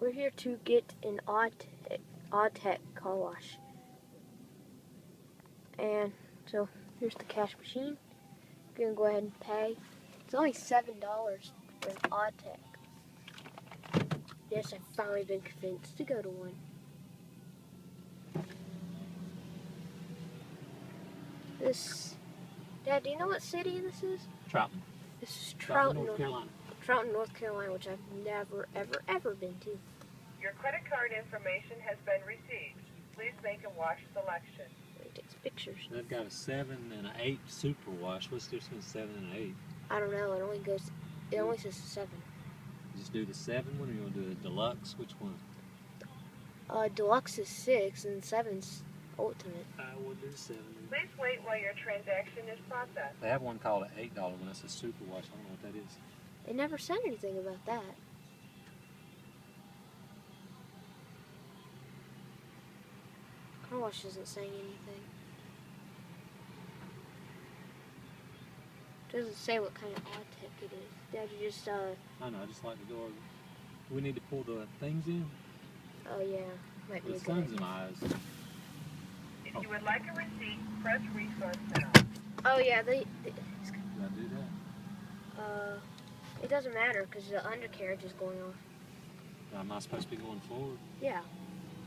We're here to get an Autec car wash. And so here's the cash machine. We're gonna go ahead and pay. It's only $7 for an Autec. Yes, I've finally been convinced to go to one. Dad, do you know what city this is? Troutman. This is Troutman, North Carolina. Troutman, North Carolina, which I've never, ever been to. Your credit card information has been received. Please make a wash selection. It takes pictures. They've got a 7 and an 8 super wash. What's the difference between 7 and an 8? I don't know. It only says 7. Just do the 7 one, or you want to do the deluxe? Which one? Deluxe is 6 and 7's ultimate. I will do 7. Please wait while your transaction is processed. They have one called an $8 one. That's a super wash. I don't know what that is. They never said anything about that. Car wash isn't saying anything. It doesn't say what kind of Autec it is. Dad, you just I know. I just like to go over. We need to pull the things in. Oh yeah, might be a The good sun's idea. in my eyes. If you would like a receipt, press resource now. Oh yeah, Did I do that? it doesn't matter because the undercarriage is going off. Am I supposed to be going forward? Yeah,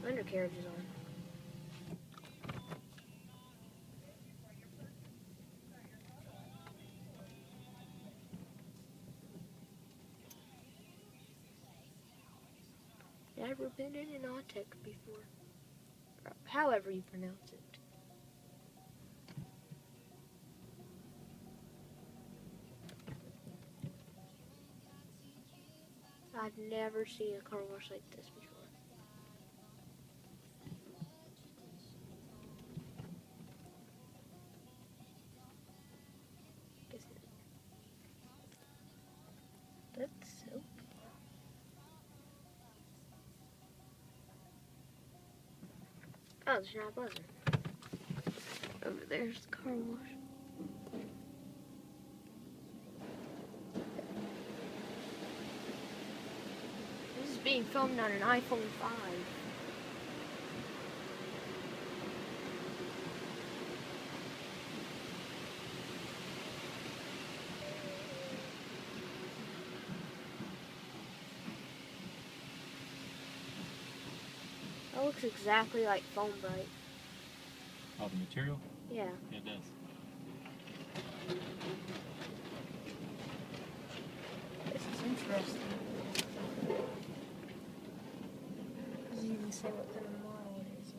undercarriage is on. Never been in an Autec before. However you pronounce it. I've never seen a car wash like this before. That's soap. Oh, there's not a buzzer. Over there's the car wash. This is being filmed on an iPhone 5. That looks exactly like Foam Bright. Oh, the material? Yeah. Yeah, it does. This is interesting. Doesn't even say what kind of model it is.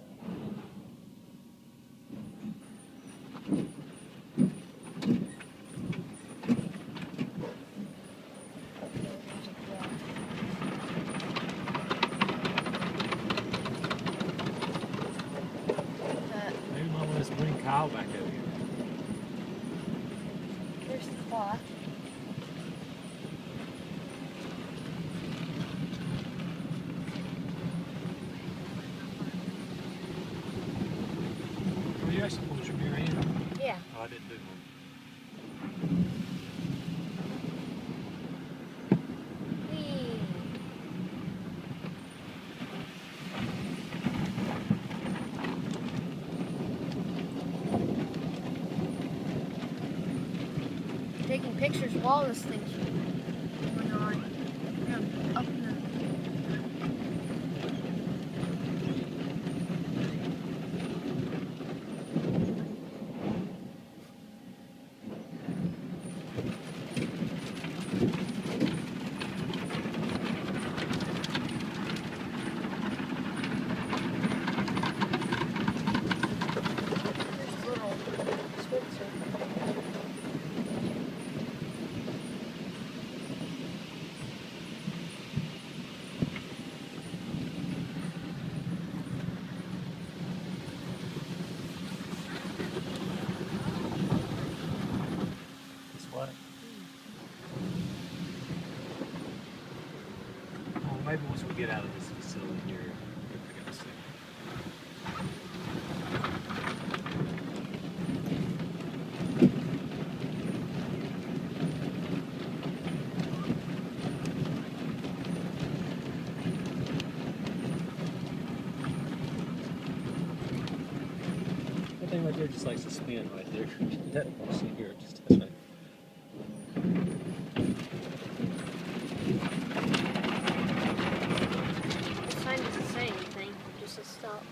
Okay, there's a clock. Maybe Mom wants to bring Kyle back over here. There's the clock. Oh, you actually pulled your mirror in? Yeah. Oh, I didn't do one. Whee. Taking pictures while this thing's going on. Yeah, up in the there's little Switzer. This what? Oh, maybe once we get out of this facility here, I gotta see. thing right there just likes to spin right there. That see here, just that's right. The sign doesn't say anything, it just says stop.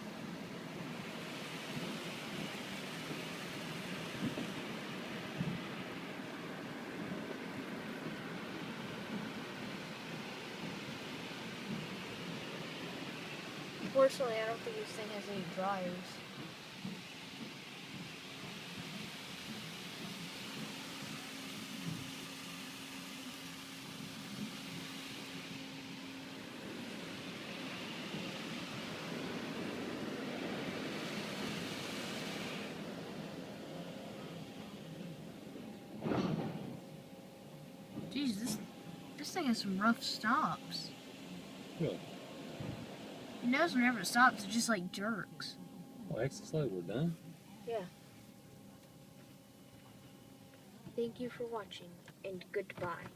Unfortunately, I don't think this thing has any dryers. Jeez, this thing has some rough stops. Really? It knows whenever it stops, it just like jerks. Well, exit slow, we're done. Yeah. Thank you for watching, and goodbye.